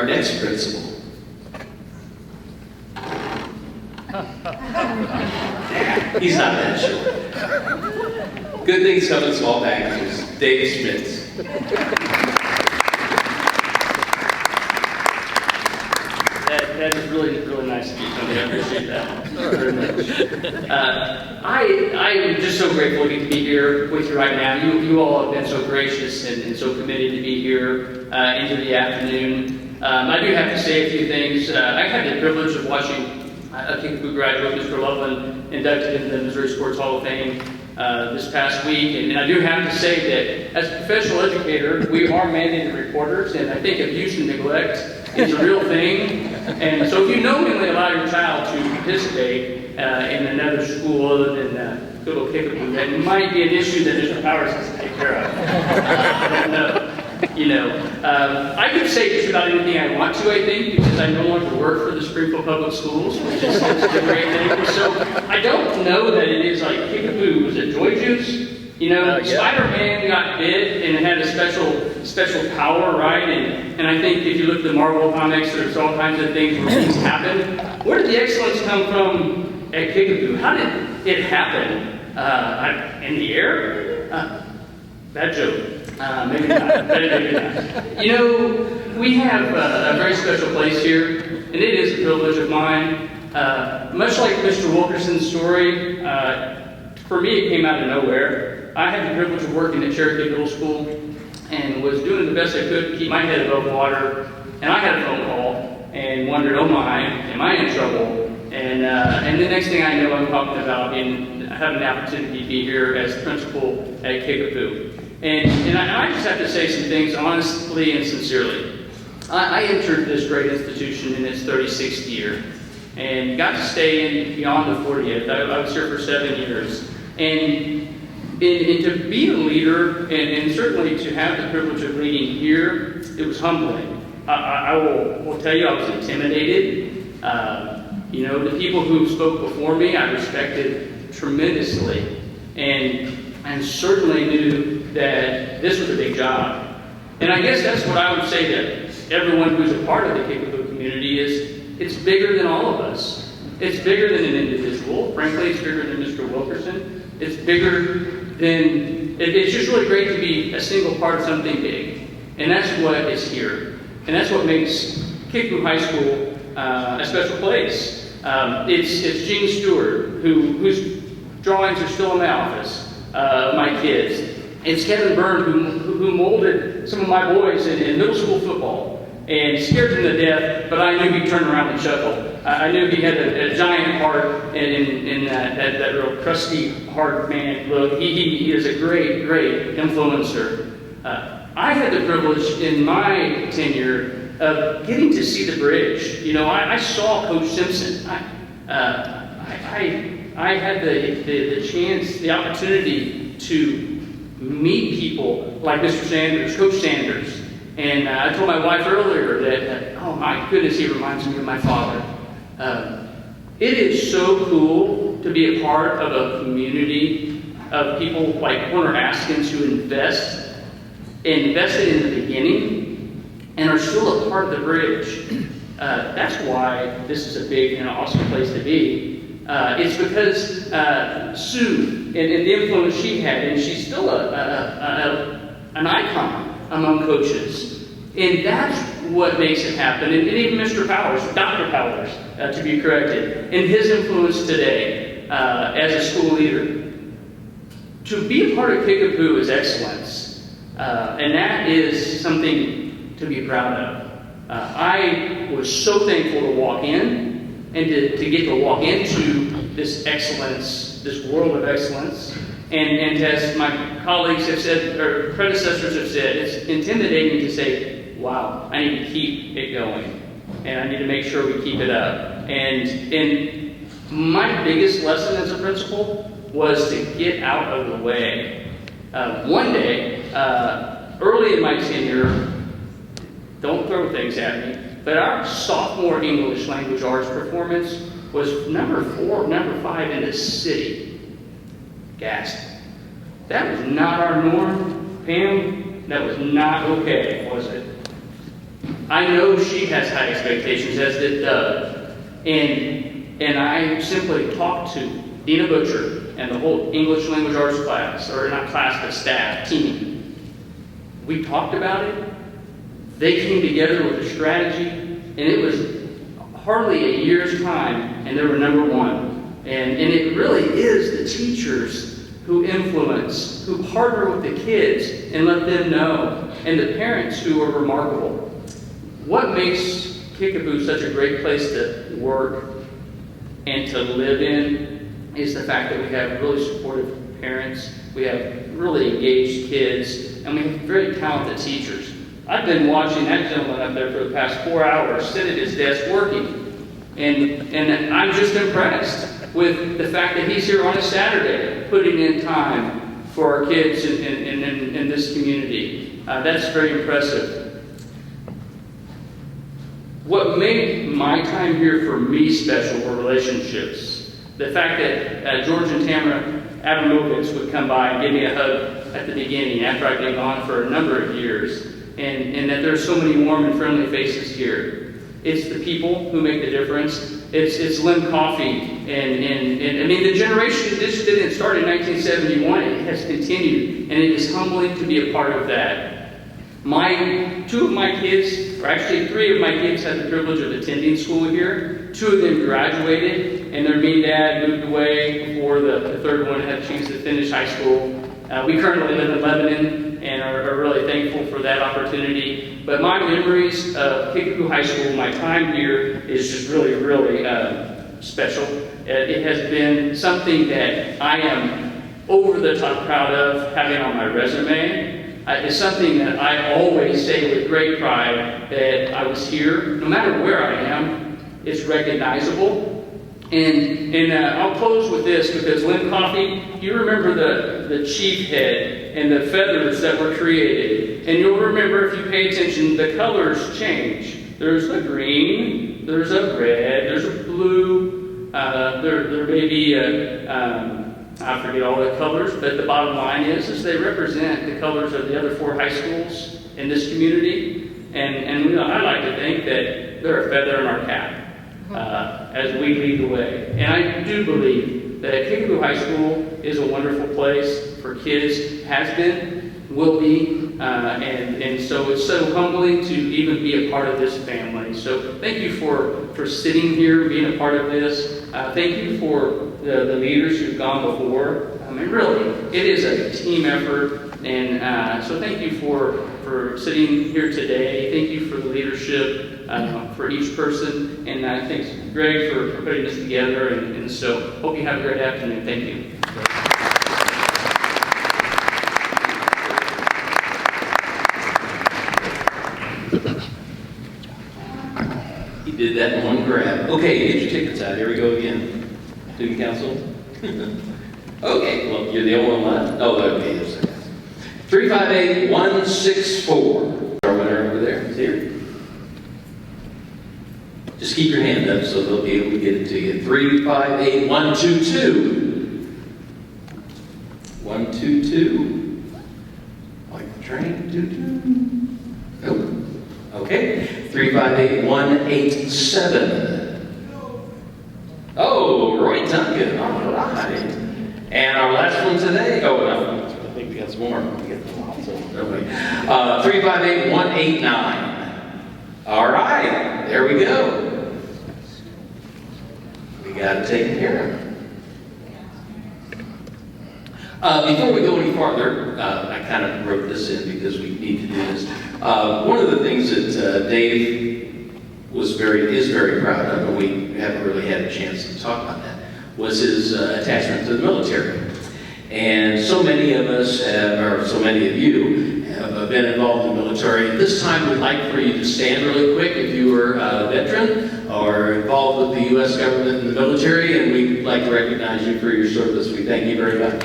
our next principal. He's not that short. Good things come in small packages. Dave Schmitz. That is really, really nice of you, Tony. I appreciate that very much. I'm just so grateful to be here with you right now. You all have been so gracious and so committed to be here into the afternoon. I do have to say a few things. I had the privilege of watching a Kickapoo graduate, Mr. Loveland, inducted into the Missouri Sports Hall of Fame this past week. And I do have to say that as a professional educator, we are mandated reporters, and I think abuse and neglect is a real thing. And so if you knowingly allow your child to participate in another school other than good old Kickapoo, that might be an issue that Mr. Powers has to take care of. I could say just about anything I want to, I think, because I no longer work for the Springfield Public Schools, which is a great thing. So I don't know that it is like Kickapoo. Was it Joy Juice? Spider-Man got bit and it had a special power, right? And I think if you look at the Marvel comics, there's all kinds of things where things happen. Where did the excellence come from at Kickapoo? How did it happen? In the air? Bad joke. Maybe not. Maybe not. We have a very special place here, and it is a privilege of mine. Much like Mr. Wilkerson's story, for me it came out of nowhere. I had the privilege of working at Cherokee Middle School and was doing the best I could to keep my head above water. And I had a phone call and wondered, oh my, am I in trouble? And the next thing I know, I'm talking about having the opportunity to be here as principal at Kickapoo. And I just have to say some things honestly and sincerely. I entered this great institution in its 36th year and got to stay in beyond the 40th. I was here for 7 years. And to be a leader and certainly to have the privilege of leading here, it was humbling. I will tell you I was intimidated. The people who spoke before me I respected tremendously and certainly knew that this was a big job. And I guess that's what I would say to everyone who's a part of the Kickapoo community is it's bigger than all of us. It's bigger than an individual. Frankly, it's bigger than Mr. Wilkerson. It's bigger than... It's just really great to be a single part of something big. And that's what is here. And that's what makes Kickapoo High School a special place. It's Gene Stewart, whose drawings are still in my office, my kids. It's Kevin Byrne, who molded some of my boys in middle school football and scared them to death, but I knew he'd turn around and chuckle. I knew he had a giant heart in that real crusty, hard man look. He is a great, great influencer. I had the privilege in my tenure of getting to see the bridge. I saw Coach Simpson. I had the chance, the opportunity to meet people like Mr. Sanders, Coach Sanders. And I told my wife earlier that, oh my goodness, he reminds me of my father. It is so cool to be a part of a community of people like Warner Askins who invested in the beginning and are still a part of the bridge. That's why this is a big and awesome place to be. It's because Sue and the influence she had, and she's still an icon among coaches. And that's what makes it happen. And even Mr. Powers, Dr. Powers, to be corrected, and his influence today as a school leader. To be a part of Kickapoo is excellence. And that is something to be proud of. I was so thankful to walk in and to get to walk into this excellence, this world of excellence. And as my colleagues have said, or predecessors have said, it's intimidating to say, wow, I need to keep it going. And I need to make sure we keep it up. And my biggest lesson as a principal was to get out of the way. One day, early in my tenure, don't throw things at me, but our sophomore English language arts performance was number 4, number 5 in the city. Gasp. That was not our norm. Pam, that was not okay, was it? I know she has high expectations, as did Doug. And I simply talked to Dina Butcher and the whole English language arts class, or not class, but staff, team. We talked about it. They came together with a strategy, and it was hardly a year's time, and they were number one. And it really is the teachers who influence, who partner with the kids and let them know, and the parents who are remarkable. What makes Kickapoo such a great place to work and to live in is the fact that we have really supportive parents, we have really engaged kids, and we have very talented teachers. I've been watching that gentleman up there for the past 4 hours sit at his desk working, and I'm just impressed with the fact that he's here on a Saturday putting in time for our kids in this community. That's very impressive. What made my time here for me special were relationships. The fact that George and Tamara Abramovich would come by and give me a hug at the beginning after I'd been gone for a number of years, and that there's so many warm and friendly faces here. It's the people who make the difference. It's Lynn Coffey, and I mean, the generation, this didn't start in 1971, it has continued, and it is humbling to be a part of that. Two of my kids, or actually 3 of my kids, had the privilege of attending school here. 2 of them graduated, and their me and dad moved away before the third one had a chance to finish high school. We currently live in Lebanon and are really thankful for that opportunity. But my memories of Kickapoo High School, my time here, is just really, really special. It has been something that I am over the top proud of having on my resume. It's something that I always say with great pride that I was here. No matter where I am, it's recognizable. And I'll close with this, because Lynn Coffey, you remember the chief head and the feathers that were created. And you'll remember, if you pay attention, the colors change. There's a green, there's a red, there's a blue, there may be I forget all the colors, but the bottom line is they represent the colors of the other 4 high schools in this community. And I like to think that they're a feather in our cap as we lead the way. And I do believe that Kickapoo High School is a wonderful place for kids, has been, will be, and so it's so humbling to even be a part of this family. So thank you for sitting here, being a part of this. Thank you for the leaders who've gone before. I mean, really, it is a team effort, and so thank you for sitting here today. Thank you for the leadership for each person, and thanks, Greg, for putting this together, and so hope you have a great afternoon. Thank you. He did that in one grab. Okay, get your tickets out. Here we go again. Student council? Okay, well, you're the only one left. Oh, okay, there's a 358-164. Our winner over there is here. Just keep your hand up so they'll be able to get it to you. 358-122. 122. Like the train. Nope. Okay. 358-187. Oh, Roy Duncan. All right. And our last one today. Oh, no. I think we got some more. We got lots of them. 358-189. All right. There we go. We got it taken care of. Before we go any farther, I kind of wrote this in because we need to do this. One of the things that Dave is very proud of, but we haven't really had a chance to talk about that, was his attachment to the military. And so many of us, or so many of you, have been involved in the military. This time we'd like for you to stand really quick if you were a veteran or involved with the U.S. government and the military, and we'd like to recognize you for your service. We thank you very much.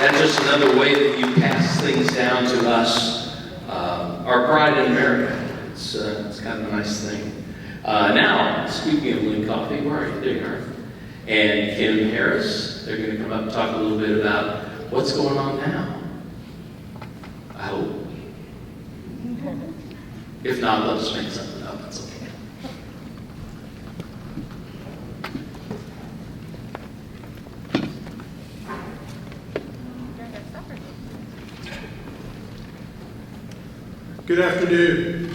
That's just another way that you pass things down to us. Our pride in America. It's kind of a nice thing. Now, speaking of Lynn Coffey, where are you? There you are. And Kim Harris. They're going to come up and talk a little bit about what's going on now? I hope. If not, let us make something up. It's okay. Good afternoon.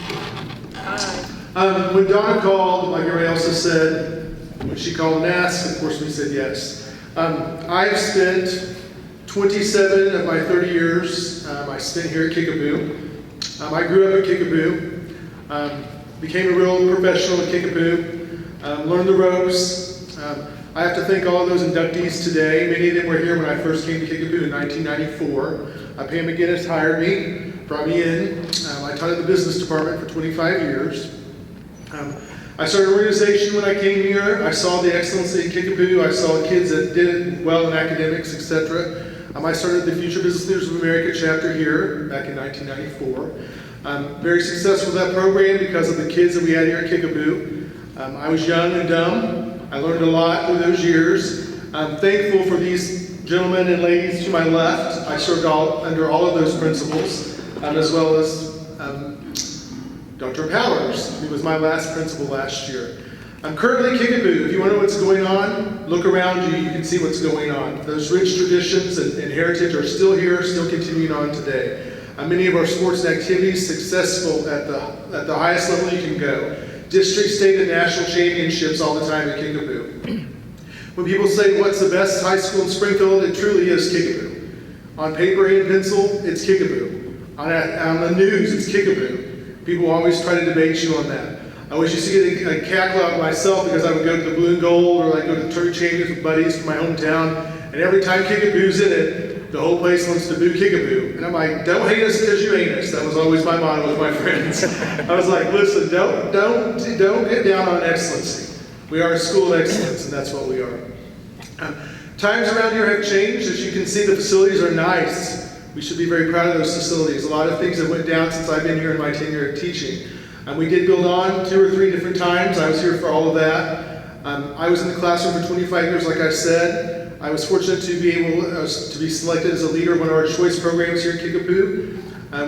When Donna called, like everybody else has said, when she called and asked, of course we said yes. I've spent 27 of my 30 years I spent here at Kickapoo. I grew up at Kickapoo, became a real professional at Kickapoo, learned the ropes. I have to thank all of those inductees today. Many of them were here when I first came to Kickapoo in 1994. Pam Mcginnis hired me, brought me in. I taught in the business department for 25 years. I started an organization when I came here. I saw the excellency in Kickapoo. I saw kids that did well in academics, etc. I started the Future Business Leaders of America chapter here back in 1994. Very successful with that program because of the kids that we had here at Kickapoo. I was young and dumb. I learned a lot through those years. I'm thankful for these gentlemen and ladies to my left. I served under all of those principles, as well as Dr. Powers, who was my last principal last year. I'm currently at Kickapoo. If you want to know what's going on, look around you, you can see what's going on. Those rich traditions and heritage are still here, still continuing on today. Many of our sports and activities successful at the highest level you can go. District, state, and national championships all the time at Kickapoo. When people say, what's the best high school in Springfield, it truly is Kickapoo. On paper and pencil, it's Kickapoo. On the news, it's Kickapoo. People always try to debate you on that. I always used to get a cackle out of myself because I would go to the Blue and Gold or I'd go to the Turkey Champions with buddies from my hometown, and every time Kickapoo's in it, the whole place wants to boo Kickapoo. And I'm like, don't hate us because you ain't us. That was always my motto with my friends. I was like, listen, don't get down on excellency. We are a school of excellence, and that's what we are. Times around here have changed. As you can see, the facilities are nice. We should be very proud of those facilities. A lot of things have went down since I've been here in my tenure of teaching. We did build on 2 or 3 different times. I was here for all of that. I was in the classroom for 25 years, like I said. I was fortunate to be able to be selected as a leader of one of our choice programs here at Kickapoo.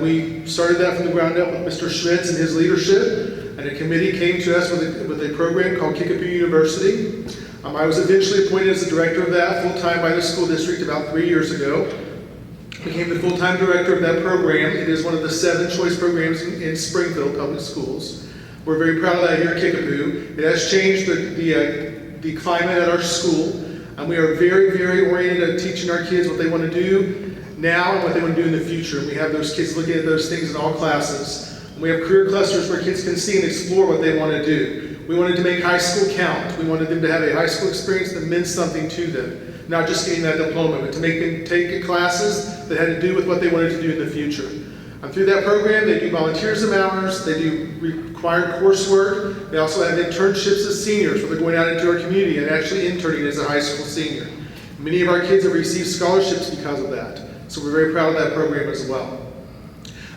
We started that from the ground up with Mr. Schmitz and his leadership, and a committee came to us with a program called Kickapoo University. I was eventually appointed as the director of that full-time by the school district about 3 years ago. Became the full-time director of that program. It is one of the 7 choice programs in Springfield Public Schools. We're very proud of that here at Kickapoo. It has changed the climate at our school. We are very, very oriented at teaching our kids what they want to do now and what they want to do in the future. And we have those kids looking at those things in all classes. And we have career clusters where kids can see and explore what they want to do. We wanted to make high school count. We wanted them to have a high school experience that meant something to them. Not just getting that diploma, but to make them take classes that had to do with what they wanted to do in the future. Through that program, they do volunteerism hours, they do required coursework, they also have internships as seniors, where they're going out into our community and actually interning as a high school senior. Many of our kids have received scholarships because of that, so we're very proud of that program as well.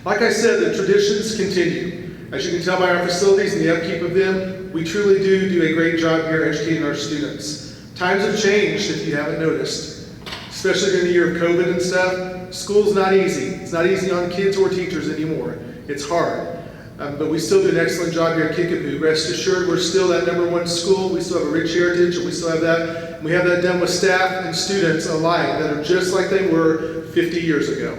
Like I said, the traditions continue. As you can tell by our facilities and the upkeep of them, we truly do a great job here educating our students. Times have changed, if you haven't noticed, especially during the year of COVID and stuff. School's not easy. It's not easy on kids or teachers anymore. It's hard. But we still do an excellent job here at Kickapoo. Rest assured, we're still that #1 school. We still have a rich heritage, and we still have that. And we have that done with staff and students alike that are just like they were 50 years ago.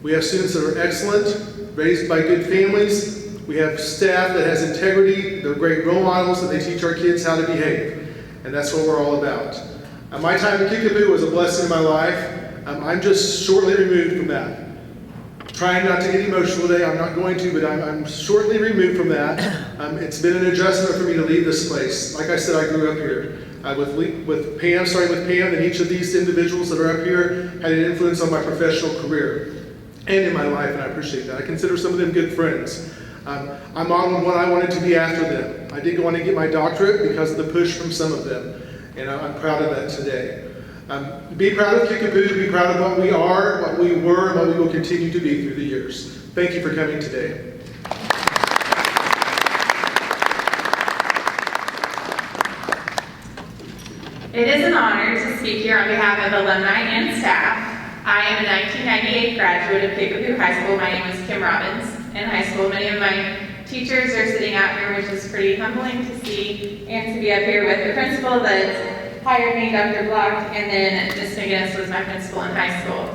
We have students that are excellent, raised by good families. We have staff that has integrity. They're great role models, and they teach our kids how to behave. And that's what we're all about. My time at Kickapoo was a blessing in my life. I'm just shortly removed from that. Trying not to get emotional today, I'm not going to, but I'm shortly removed from that. It's been an adjustment for me to leave this place. Like I said, I grew up here. With Pam, starting with Pam, and each of these individuals that are up here had an influence on my professional career and in my life, and I appreciate that. I consider some of them good friends. I modeled what I wanted to be after them. I did go on and get my doctorate because of the push from some of them, and I'm proud of that today. Be proud of Kickapoo, be proud of what we are, what we were, and what we will continue to be through the years. Thank you for coming today. It is an honor to speak here on behalf of alumni and staff. I am a 1998 graduate of Kickapoo High School. My name is Kim Robbins. In high school, many of my teachers are sitting out here, which is pretty humbling to see, and to be up here with the principal that hired me, Dr. Block, and then Ms. Mcginnis was my principal in high school.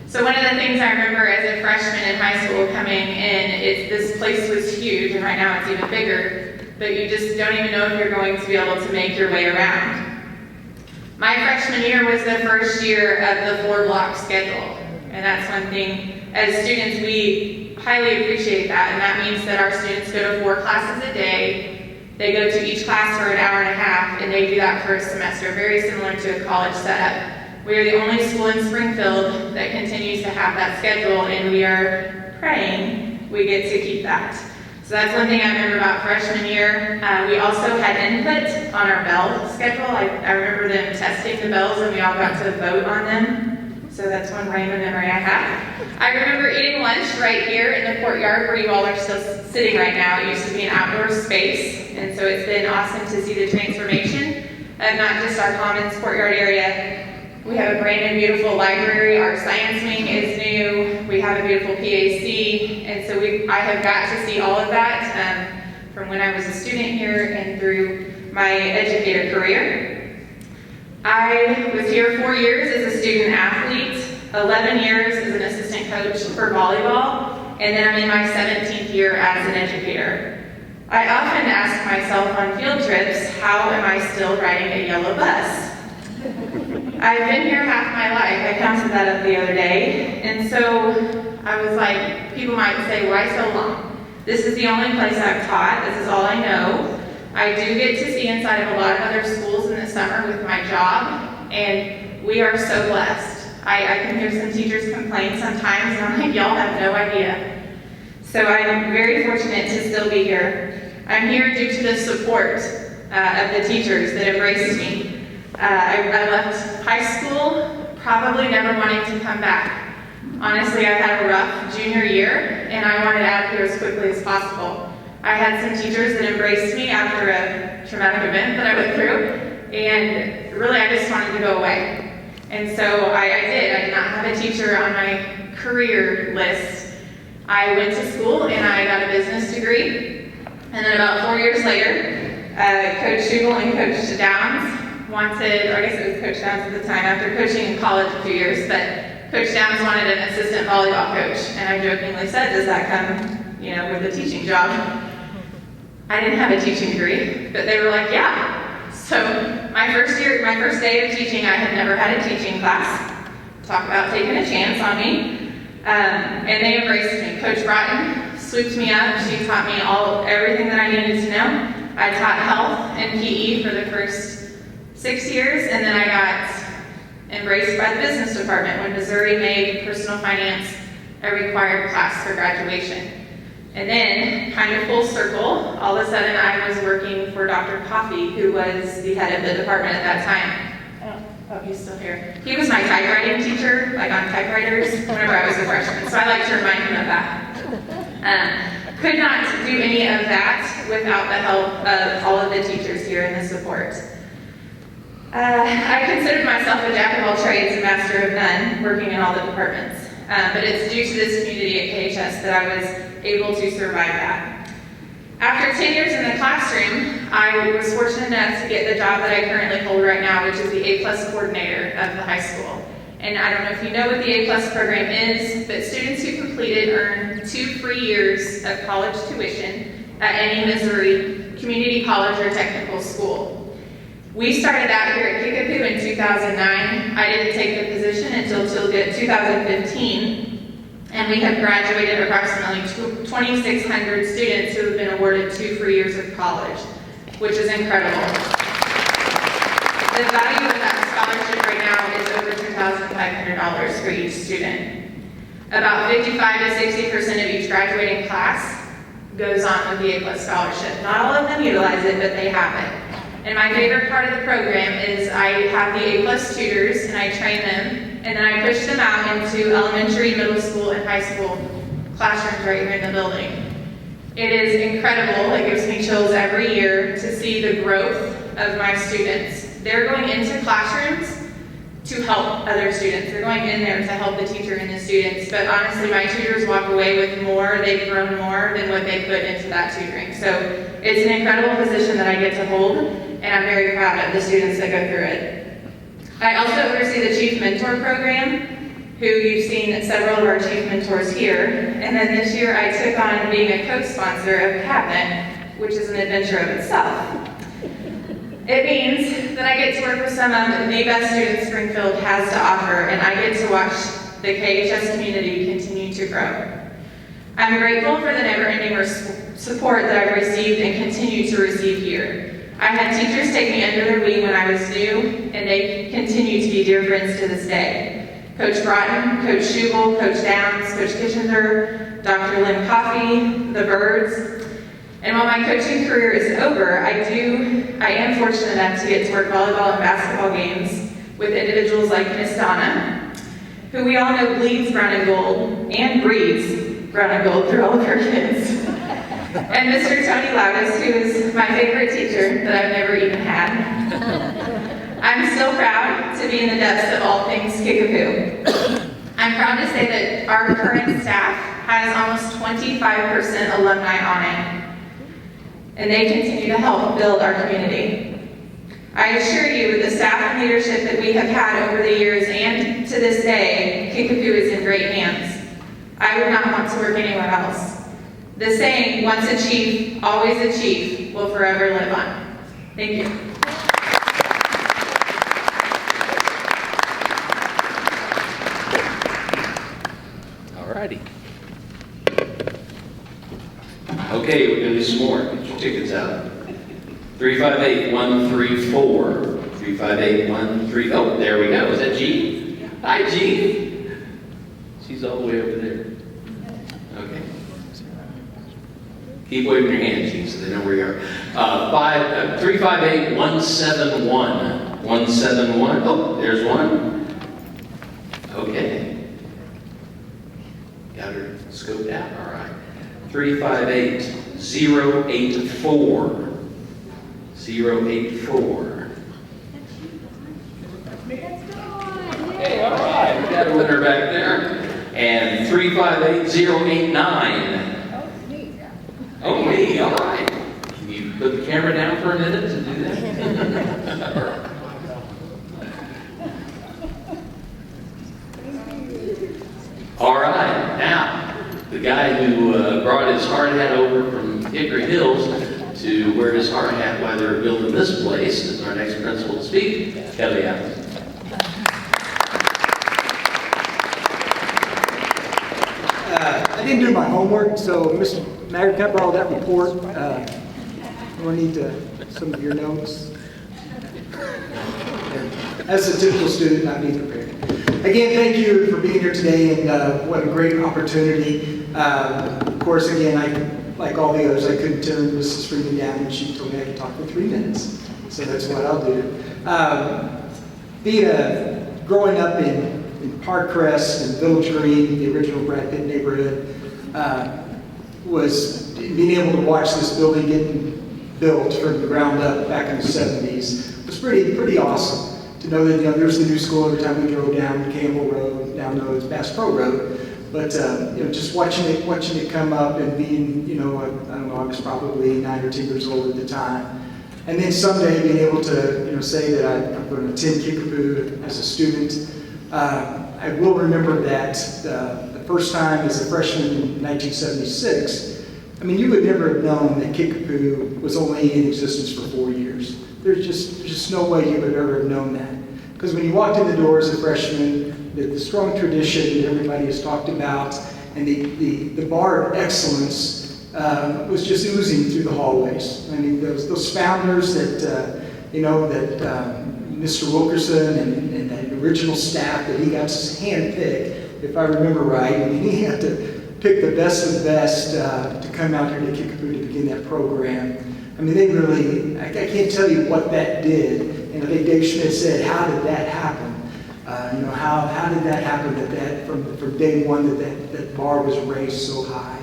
So one of the things I remember as a freshman in high school coming in, this place was huge, and right now it's even bigger, but you just don't even know if you're going to be able to make your way around. My freshman year was the first year of the 4-block schedule, and that's one thing, as students, we highly appreciate that, and that means that our students go to 4 classes a day. They go to each class for an hour and a half, and they do that for a semester, very similar to a college setup. We are the only school in Springfield that continues to have that schedule, and we are praying we get to keep that. So that's one thing I remember about freshman year. We also had input on our bell schedule. I remember them testing the bells, and we all got to vote on them. So that's one random memory I have. I remember eating lunch right here in the courtyard where you all are still sitting right now. It used to be an outdoor space, and so it's been awesome to see the transformation of not just our commons courtyard area. We have a brand new beautiful library. Our science wing is new. We have a beautiful PAC, and so I have got to see all of that from when I was a student here and through my educator career. I was here 4 years as a student athlete, 11 years as an assistant coach for volleyball, and then I'm in my 17th year as an educator. I often ask myself on field trips, how am I still riding a yellow bus? I've been here half my life. I counted that up the other day. And so I was like, people might say, why so long? This is the only place I've taught. This is all I know. I do get to see inside of a lot of other schools in the summer with my job, and we are so blessed. I can hear some teachers complain sometimes, and I'm like, y'all have no idea. So I'm very fortunate to still be here. I'm here due to the support of the teachers that embraced me. I left high school probably never wanting to come back. Honestly, I had a rough junior year, and I wanted out of here as quickly as possible. I had some teachers that embraced me after a traumatic event that I went through, and really I just wanted to go away. And so I did. I did not have a teacher on my career list. I went to school and I got a business degree, and then about 4 years later, Coach Schugel and Coach Downs wanted, or I guess it was Coach Downs at the time, after coaching in college a few years, but Coach Downs wanted an assistant volleyball coach, and I jokingly said, does that come, with a teaching job? I didn't have a teaching degree, but they were like, yeah. So my first day of teaching, I had never had a teaching class. Talk about taking a chance on me. And they embraced me. Coach Broughton swooped me up. She taught me everything that I needed to know. I taught health and PE for the first 6 years, and then I got embraced by the business department when Missouri made personal finance a required class for graduation. And then, kind of full circle, all of a sudden I was working for Dr. Coffey, who was the head of the department at that time. Oh, he's still here. He was my typewriting teacher, like on typewriters, whenever I was a freshman, so I like to remind him of that. Could not do any of that without the help of all of the teachers here and the support. I considered myself a jack of all trades and master of none, working in all the departments. But it's due to this community at KHS that I was able to survive that. After 10 years in the classroom, I was fortunate enough to get the job that I currently hold right now, which is the A+ coordinator of the high school. And I don't know if you know what the A+ program is, but students who complete it earn 2 free years of college tuition at any Missouri community college or technical school. We started out here at Kickapoo in 2009. I didn't take the position until 2015, and we have graduated approximately 2,600 students who have been awarded 2 free years of college, which is incredible. The value of that scholarship right now is over $2,500 for each student. About 55 to 60% of each graduating class goes on with the A+ scholarship. Not all of them utilize it, but they have it. And my favorite part of the program is I have the A+ tutors, and I train them, and then I push them out into elementary, middle school, and high school classrooms right here in the building. It is incredible. It gives me chills every year to see the growth of my students. They're going into classrooms to help other students. They're going in there to help the teacher and the students, but honestly, my tutors walk away with more, they've grown more than what they put into that tutoring. So it's an incredible position that I get to hold, and I'm very proud of the students that go through it. I also oversee the Chief Mentor Program, who you've seen several of our Chief Mentors here, and then this year I took on being a co-sponsor of Cabinet, which is an adventure of itself. It means that I get to work with some of the best students Springfield has to offer, and I get to watch the KHS community continue to grow. I'm grateful for the never-ending support that I've received and continue to receive here. I had teachers take me under their wing when I was new, and they continue to be dear friends to this day. Coach Broughton, Coach Schubel, Coach Downs, Coach Kitchener, Dr. Lynn Coffey, the Birds. And while my coaching career is over, I am fortunate enough to get to work volleyball and basketball games with individuals like Miss Donna, who we all know bleeds brown and gold and breeds brown and gold through all of her kids. And Mr. Tony Loudis, who is my favorite teacher that I've never even had. I'm still proud to be in the depths of all things Kickapoo. I'm proud to say that our current staff has almost 25% alumni on it, and they continue to help build our community. I assure you, with the staff and leadership that we have had over the years and to this day, Kickapoo is in great hands. I would not want to work anywhere else. The saying, once a chief, always a chief, will forever live on. Thank you. Alrighty. Okay, we're going to do some more. Get your tickets out. 358-134. 358-134. Oh, there we go. Is that Jean? Hi, Jean. She's all the way over there. Okay. Keep waving your hand, Jean, so they know where you are. 358-171. 171. Oh, there's one. Okay. Got her scoped out. All right. 358-084. 084. Okay, all right. We got a winner back there. And 358-089. Oh, me. All right. Can you put the camera down for a minute to do that? All right. Now, the guy who brought his hard hat over from Hickory Hills to wear his hard hat while they're building this place is our next principal to speak, Kelly Allen. I didn't do my homework, so Mr. Magritte brought all that report. We'll need some of your notes. As a typical student, not being prepared. Again, thank you for being here today, and what a great opportunity. Of course, again, like all the others, I couldn't turn Mrs. Freeman down, and she told me I could talk for 3 minutes. So that's what I'll do. Growing up in Parkcrest and Village Green, the original Brad Pitt neighborhood, was being able to watch this building getting built from the ground up back in the 70s. It was pretty awesome to know that there's the new school every time we drove down Campbell Road, down the Bass Pro Road. But just watching it come up and being, I don't know, I was probably 9 or 10 years old at the time. And then someday being able to, say that I'm going to attend Kickapoo as a student. I will remember that the first time as a freshman in 1976, you would never have known that Kickapoo was only in existence for 4 years. There's just no way you would ever have known that. Because when you walked in the door as a freshman, the strong tradition that everybody has talked about and the bar of excellence was just oozing through the hallways. Those founders that Mr. Wilkerson and that original staff that he got to handpick, if I remember right. He had to pick the best of the best to come out here to Kickapoo to begin that program. They really, I can't tell you what that did. And I think Dave Schmidt said, how did that happen? How did that happen that from day one that bar was raised so high?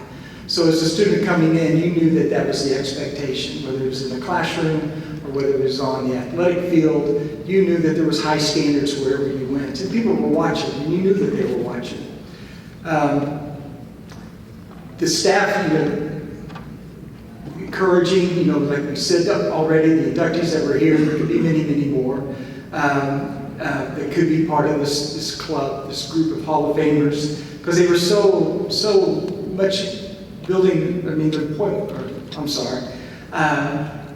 So as a student coming in, you knew that was the expectation, whether it was in the classroom or whether it was on the athletic field, you knew that there was high standards wherever you went. And people were watching, and you knew that they were watching. The staff, encouraging, like we said already, the inductees that were here, there could be many, many more that could be part of this club, this group of Hall of Famers, because they were so much building, the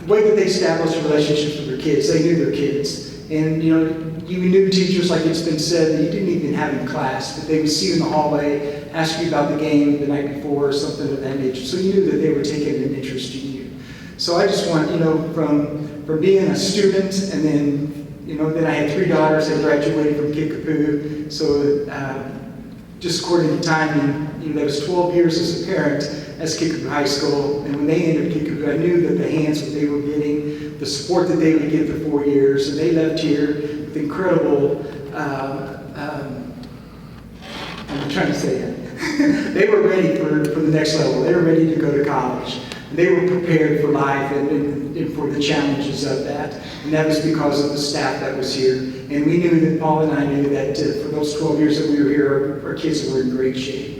way that they established relationships with their kids, they knew their kids. And, you knew teachers, like it's been said, that you didn't even have in class, but they would see you in the hallway, ask you about the game the night before or something of that nature. So you knew that they were taking an interest in you. So I just want, from being a student, and then I had 3 daughters that graduated from Kickapoo. So just according to timing, that was 12 years as a parent as Kickapoo High School. And when they entered Kickapoo, I knew that the hands that they were getting, the support that they would get for 4 years, and they left here with incredible, I'm trying to say it. They were ready for the next level. They were ready to go to college. They were prepared for life and for the challenges of that. And that was because of the staff that was here. And we knew that, Paul and I knew that for those 12 years that we were here, our kids were in great shape.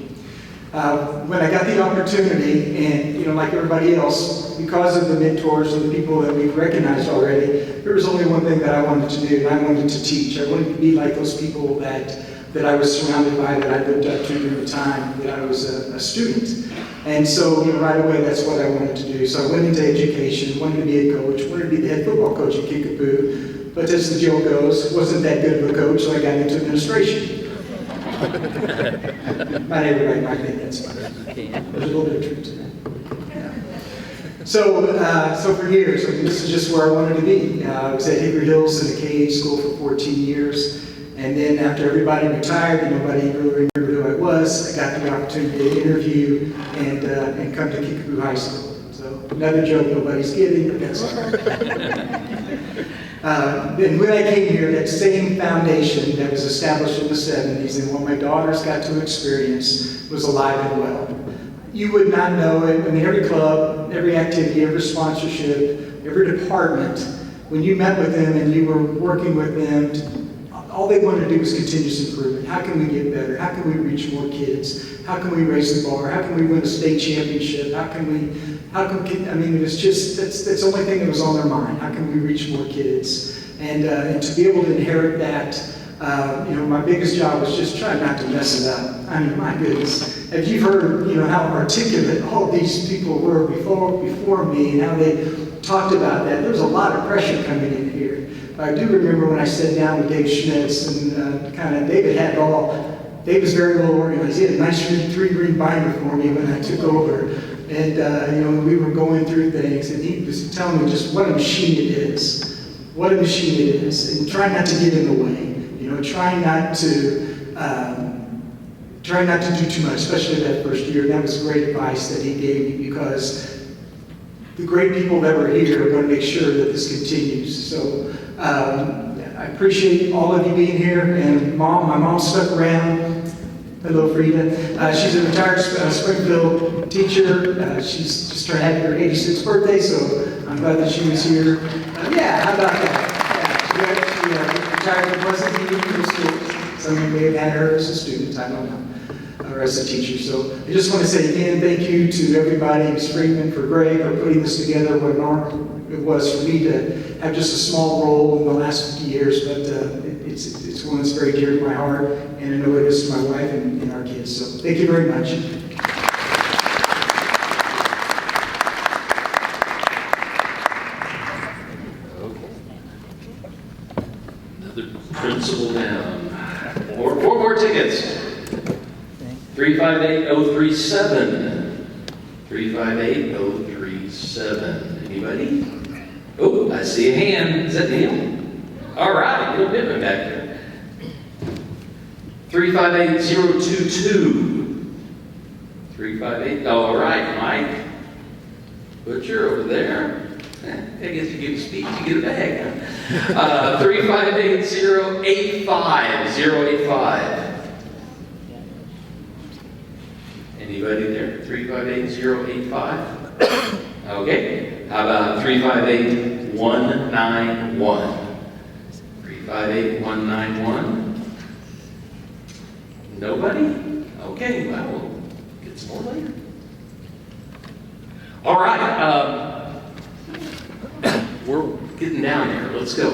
When I got the opportunity, and like everybody else, because of the mentors and the people that we've recognized already, there was only one thing that I wanted to do, and I wanted to teach. I wanted to be like those people that I was surrounded by, that I looked up to during the time that I was a student. And so, right away, that's what I wanted to do. So I went into education, wanted to be a coach, wanted to be the head football coach at Kickapoo. But as the joke goes, wasn't that good of a coach, so I got into administration. Not everybody might think that's funny. There's a little bit of truth to that. Yeah. So for years, this is just where I wanted to be. I was at Hickory Hills in the KH school for 14 years. And then after everybody retired and nobody really remembered who I was, I got the opportunity to interview and come to Kickapoo High School. So another joke nobody's getting, but that's all right. And when I came here, that same foundation that was established in the 70s and what my daughters got to experience was alive and well. You would not know it. Every club, every activity, every sponsorship, every department, when you met with them and you were working with them, all they wanted to do was continuous improvement. How can we get better? How can we reach more kids? How can we raise the bar? How can we win a state championship? it was just, that's the only thing that was on their mind. How can we reach more kids? And to be able to inherit that, my biggest job was just trying not to mess it up. My goodness. If you've heard, how articulate all these people were before me and how they talked about that, there was a lot of pressure coming in here. I do remember when I sat down with Dave Schmitz and Dave was very well organized. He had a nice 3-ring binder for me when I took over. And, we were going through things and he was telling me just what a machine it is. What a machine it is. And try not to get in the way. Try not to do too much, especially that first year. And that was great advice that he gave me because the great people that were here are going to make sure that this continues. So I appreciate all of you being here. And my mom stuck around. Hello, Frida. She's a retired Springfield teacher. She's just turned to have her 86th birthday, so I'm glad that she was here. How about that? She retired from Pleasant View Middle School. Some of you may have had her as a student, I don't know, or as a teacher. So I just want to say again, thank you to everybody, Ms. Freeman, for Greg, for putting this together. What an honor it was for me to have just a small role in the last 50 years, but it's one that's very dear to my heart, and I know it is to my wife and our kids. So thank you very much. Another principal down. Four more tickets. 358037. 358037. Anybody? Oh, I see a hand. Is that Neil? All right, Neil Pittman back there. 358022. 358. All right, Mike. Butcher over there. I guess you get a speech, you get a bag. 358085. 085. Anybody there? 358085. Okay. How about 358-191? 358-191? Nobody? Okay, well, we'll get some more later. All right. We're getting down here. Let's go.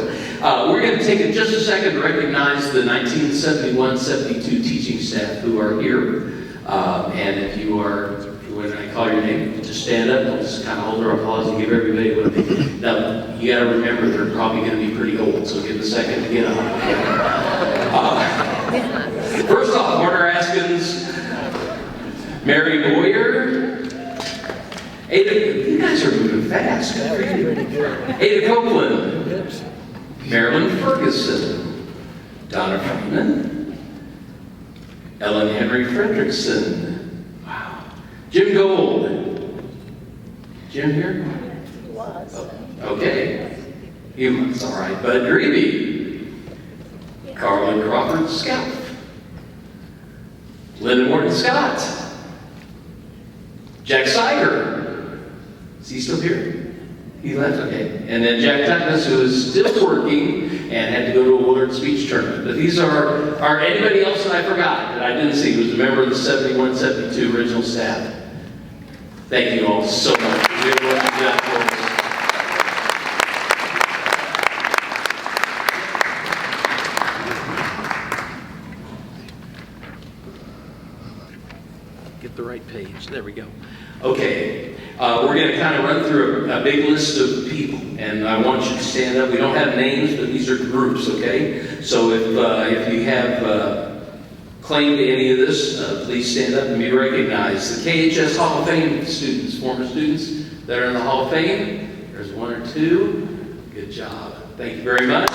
We're going to take just a second to recognize the 1971-72 teaching staff who are here. And if you are, when I call your name, just stand up. We'll just kind of hold our applause and give everybody what they need. Now, you got to remember they're probably going to be pretty old, so give a second to get up. First off, Warner Askins, Mary Boyer, Ada, you guys are moving fast. Ada Copeland, Marilyn Ferguson, Donna Freeman, Ellen Henry Fredrickson, wow, Jim Gold. Jim here? He was. Okay. He was, all right. Bud Dreby, Carlin Crawford Scout, Linda Morton Scott, Jack Siger. Is he still here? He left? Okay. And then Jack Tuckness, who is still working and had to go to a Willard speech tournament. But these are anybody else that I forgot that I didn't see who was a member of the 71-72 original staff. Thank you all so much. We have worked with that for us. Get the right page. There we go. Okay. We're going to kind of run through a big list of people, and I want you to stand up. We don't have names, but these are groups, okay? So if you have claim to any of this, please stand up and be recognized. The KHS Hall of Fame students, former students that are in the Hall of Fame, there's one or two. Good job. Thank you very much.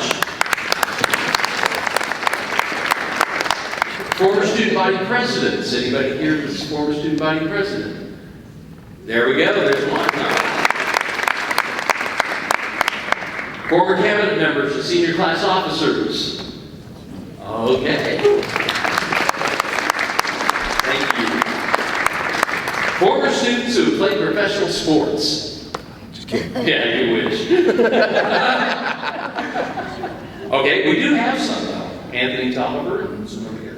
Former student body presidents. Anybody here that's former student body president? There we go. There's one. Former cabinet members and senior class officers. Okay. Thank you. Former students who played professional sports. Just kidding. Yeah, you wish. Okay, we do have some though. Anthony Tolliver and some other guys.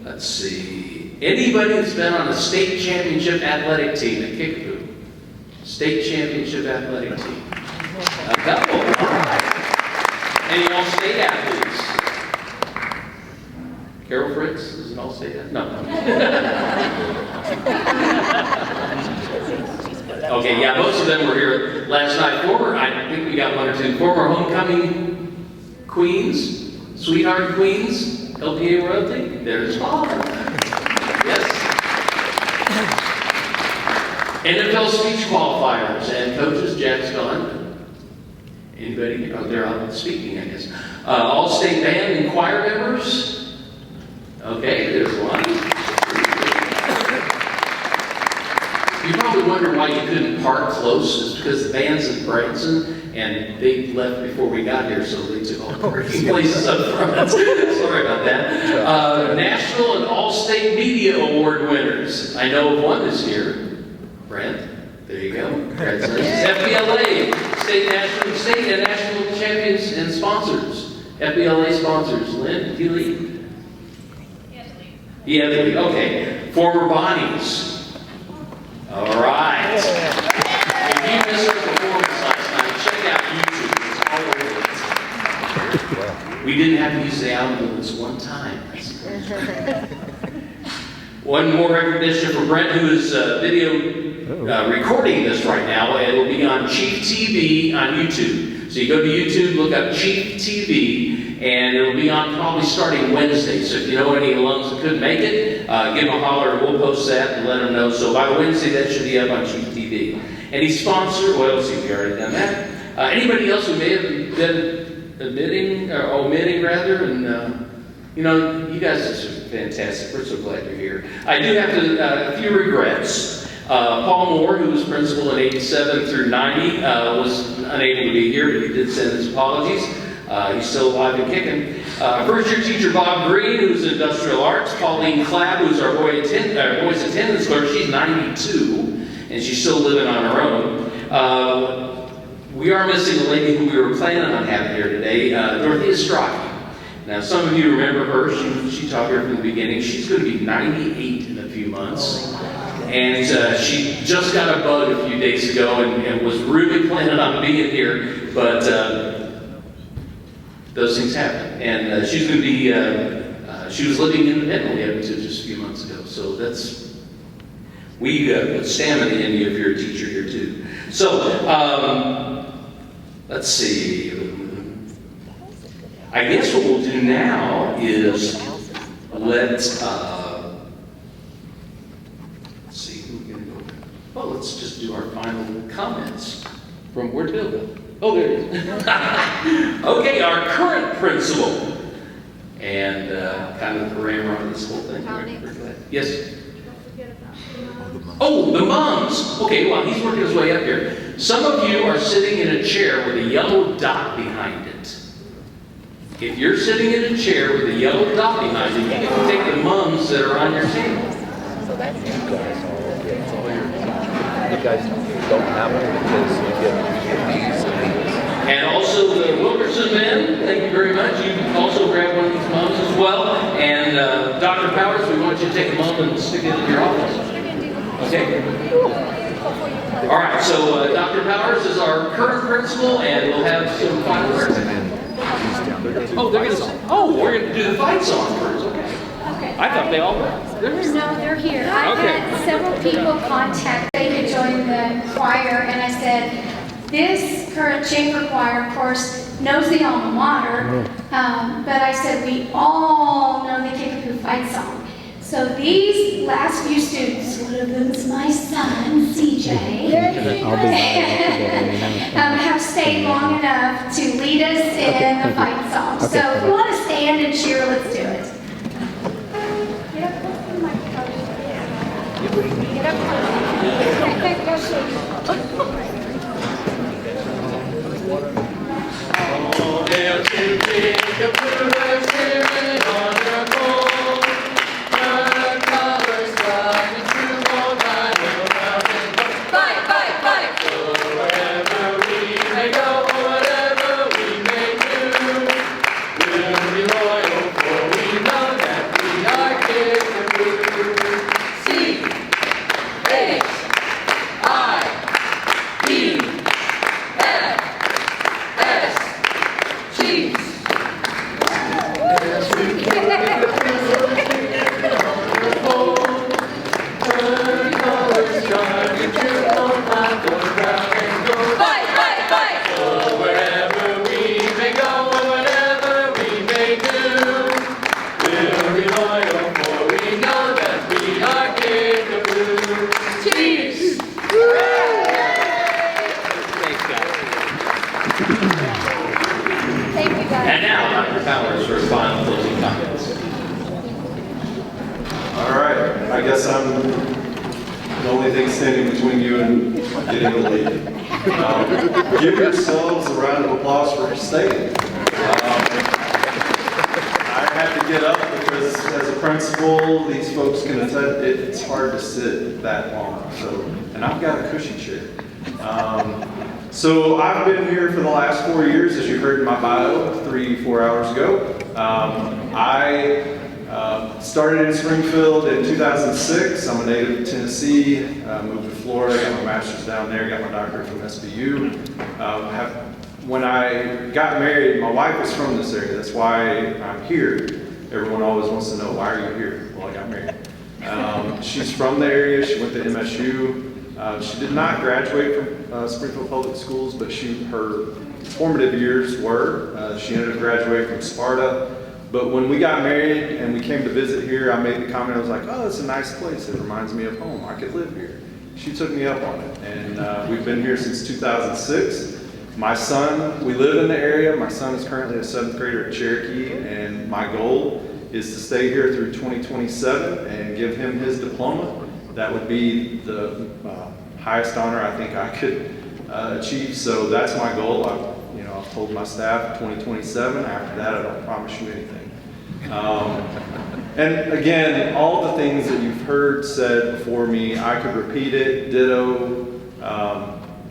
Let's see. Anybody that's been on a state championship athletic team at Kickapoo? State championship athletic team. A couple. All right. Any all-state athletes? Carol Fritz is an all-state athlete? No. Okay, yeah, most of them were here last night. I think we got one or two. Former homecoming queens, sweetheart queens, LPA royalty. There's Paul. Yes. NFL speech qualifiers and coaches. Jack's gone. Anybody? Oh, they're out speaking, I guess. All-state band and choir members. Okay, there's one. You probably wonder why you couldn't park close. It's because the band's in Branson, and they left before we got here, so they took all the parking places up front. Sorry about that. National and All-State Media Award winners. I know of one this year. Brent, there you go. Congratulations. FBLA, state and national champions and sponsors. FBLA sponsors. Lynn, Healy? Healy, okay. Former Bonnies. All right. If you missed our performance last night, check out YouTube. It's all over it. We didn't have to use the ambulance one time. One more recognition for Brent, who is video recording this right now. It will be on Chief TV on YouTube. So you go to YouTube, look up Chief TV, and it'll be on probably starting Wednesday. So if you know any alums that couldn't make it, give them a holler. We'll post that and let them know. So by Wednesday, that should be up on Chief TV. Any sponsor? Well, let's see, we already done that. Anybody else who may have been omitting rather, and you know, you guys are fantastic. We're so glad you're here. I do have a few regrets. Paul Moore, who was principal in 87 through 90, was unable to be here, but he did send his apologies. He's still alive and kicking. First year teacher Bob Green, who's in industrial arts. Pauline Clabb, who's our boys attendance clerk. She's 92, and she's still living on her own. We are missing a lady who we were planning on having here today, Dorothy Estrada. Now, some of you remember her. She taught here from the beginning. She's going to be 98 in a few months. And she just got a bug a few days ago and was really planning on being here, but those things happen. And she's going to be, she was living independently up until just a few months ago. So we put stamina in you if you're a teacher here too. So, let's see. I guess what we'll do now is let's see who we're going to go. Well, let's just do our final comments from where Bill go. Oh, there it is. Okay, our current principal and kind of the parameter on this whole thing. Yes. Oh, the moms. Okay, well, he's working his way up here. Some of you are sitting in a chair with a yellow dot behind it. If you're sitting in a chair with a yellow dot behind it, you can take the mums that are on your table. You guys don't have it because you get these and these. And also the Wilkerson men, thank you very much. You can also grab one of these mums as well. And Dr. Powers, we want you to take a mum and stick it in your office. Okay? All right, so Dr. Powers is our current principal, and we'll have some final words. Oh, we're going to do the fight song first. Okay. I thought they all were. No, they're here. I've had several people contact they could join the choir, and I said, this current chamber choir, of course, knows the alma mater, but I said, we all know the Kickapoo fight song. So these last few students, one of them is my son, CJ, have stayed long enough to lead us in the fight song. So if you want to stand and cheer, let's do it. Get up. Oh, hail to Kickapoo, let's hear it on the pole. The colors flying through all night around and fight, fight, fight. So wherever we may go, whatever we may do, we'll be loyal, for we know that we are Kickapoo. And now, Dr. Powers for final closing comments. All right, I guess I'm the only thing standing between you and getting the lead. Give yourselves a round of applause for staying. I had to get up because as a principal, these folks can attest, it's hard to sit that long. So, and I've got a cushy chair. So I've been here for the last 4 years, as you heard in my bio 3-4 hours ago. I started in Springfield in 2006. I'm a native of Tennessee, moved to Florida, got my master's down there, got my doctorate from SBU. When I got married, my wife was from this area. That's why I'm here. Everyone always wants to know, why are you here? Well, I got married. She's from the area. She went to MSU. She did not graduate from Springfield Public Schools, but her formative years were. She ended up graduating from Sparta. But when we got married and we came to visit here, I made the comment, I was like, oh, it's a nice place. It reminds me of home. I could live here. She took me up on it. And we've been here since 2006. My son, we live in the area. My son is currently a 7th grader at Cherokee, and my goal is to stay here through 2027 and give him his diploma. That would be the highest honor I think I could achieve. So that's my goal. I've told my staff 2027. After that, I don't promise you anything. And again, all the things that you've heard said before me, I could repeat it, ditto.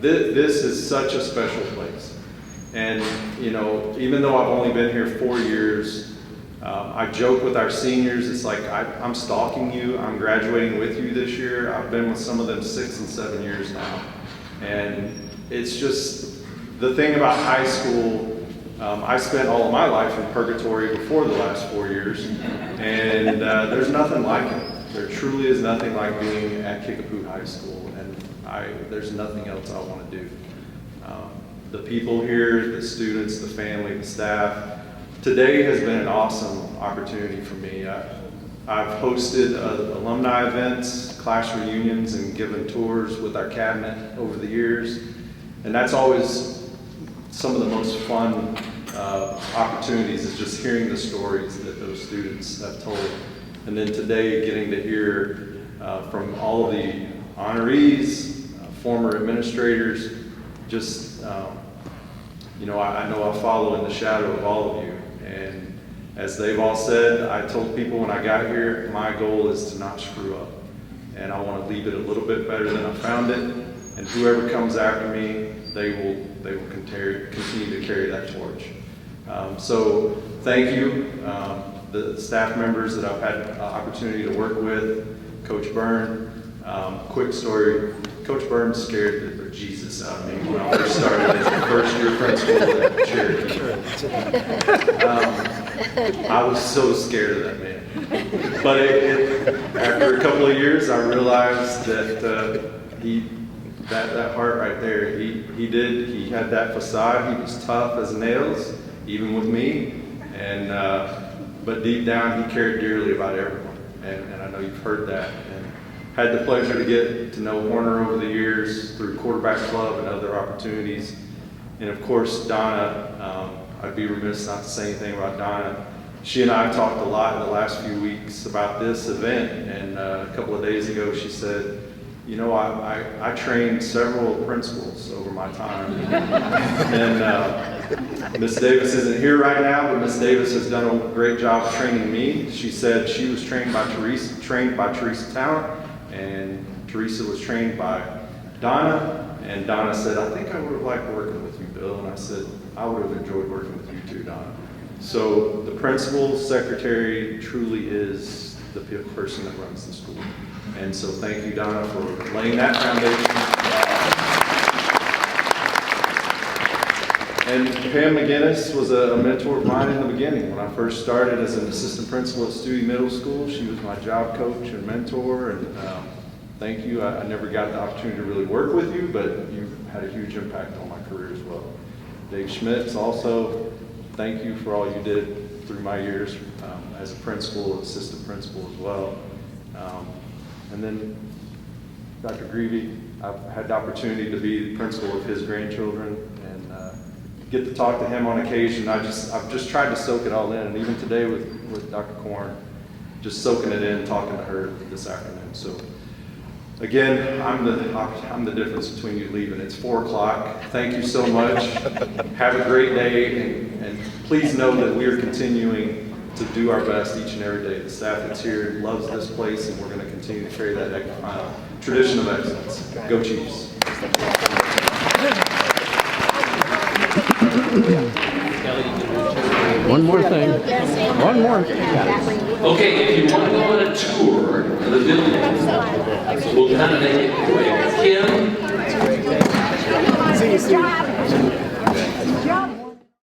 This is such a special place. And, even though I've only been here 4 years, I joke with our seniors, it's like I'm stalking you, I'm graduating with you this year. I've been with some of them 6 and 7 years now. And it's just, the thing about high school, I spent all of my life in purgatory before the last 4 years, and there's nothing like it. There truly is nothing like being at Kickapoo High School, and there's nothing else I want to do. The people here, the students, the family, the staff. Today has been an awesome opportunity for me. I've hosted alumni events, class reunions, and given tours with our cabinet over the years, and that's always some of the most fun opportunities, is just hearing the stories that those students have told. And then today, getting to hear from all of the honorees, former administrators, just, I know I follow in the shadow of all of you. And as they've all said, I told people when I got here, my goal is to not screw up. And I want to leave it a little bit better than I found it. And whoever comes after me, they will continue to carry that torch. So thank you, the staff members that I've had the opportunity to work with, Coach Byrne. Quick story, Coach Byrne scared the Jesus out of me when I first started as a first-year principal at Cherokee. I was so scared of that man. But after a couple of years, I realized that that heart right there, he had that facade. He was tough as nails, even with me, and but deep down he cared dearly about everyone, and I know you've heard that. And had the pleasure to get to know Horner over the years through Quarterback Club and other opportunities, and of course Donna. I'd be remiss not to say anything about Donna. She and I talked a lot in the last few weeks about this event, and a couple of days ago she said, I trained several principals over my time. And Miss Davis isn't here right now, but Miss Davis has done a great job training me. She said she was trained by Teresa Talent, and Teresa was trained by Donna. And Donna said, I think I would have liked working with you, Bill. And I said, I would have enjoyed working with you too, Donna. So the principal secretary truly is the person that runs the school. And so thank you, Donna, for laying that foundation. And Pam Mcginnis was a mentor of mine in the beginning. When I first started as an assistant principal at Stewey Middle School, she was my job coach and mentor. And thank you. I never got the opportunity to really work with you, but you had a huge impact on my career as well. Dave Schmitz also, thank you for all you did through my years as a principal, assistant principal as well. And then Dr. Greavy, I've had the opportunity to be the principal of his grandchildren and get to talk to him on occasion. I've just tried to soak it all in, and even today with Dr. Korn, just soaking it in, talking to her this afternoon. So again, I'm the difference between you leaving. It's 4 o'clock. Thank you so much. Have a great day, and please know that we are continuing to do our best each and every day. The staff that's here loves this place, and we're going to continue to carry that tradition of excellence. Go Chiefs. One more thing. One more. Okay, if you want to go on a tour of the building, we'll kind of make it quick. Kim? See you soon.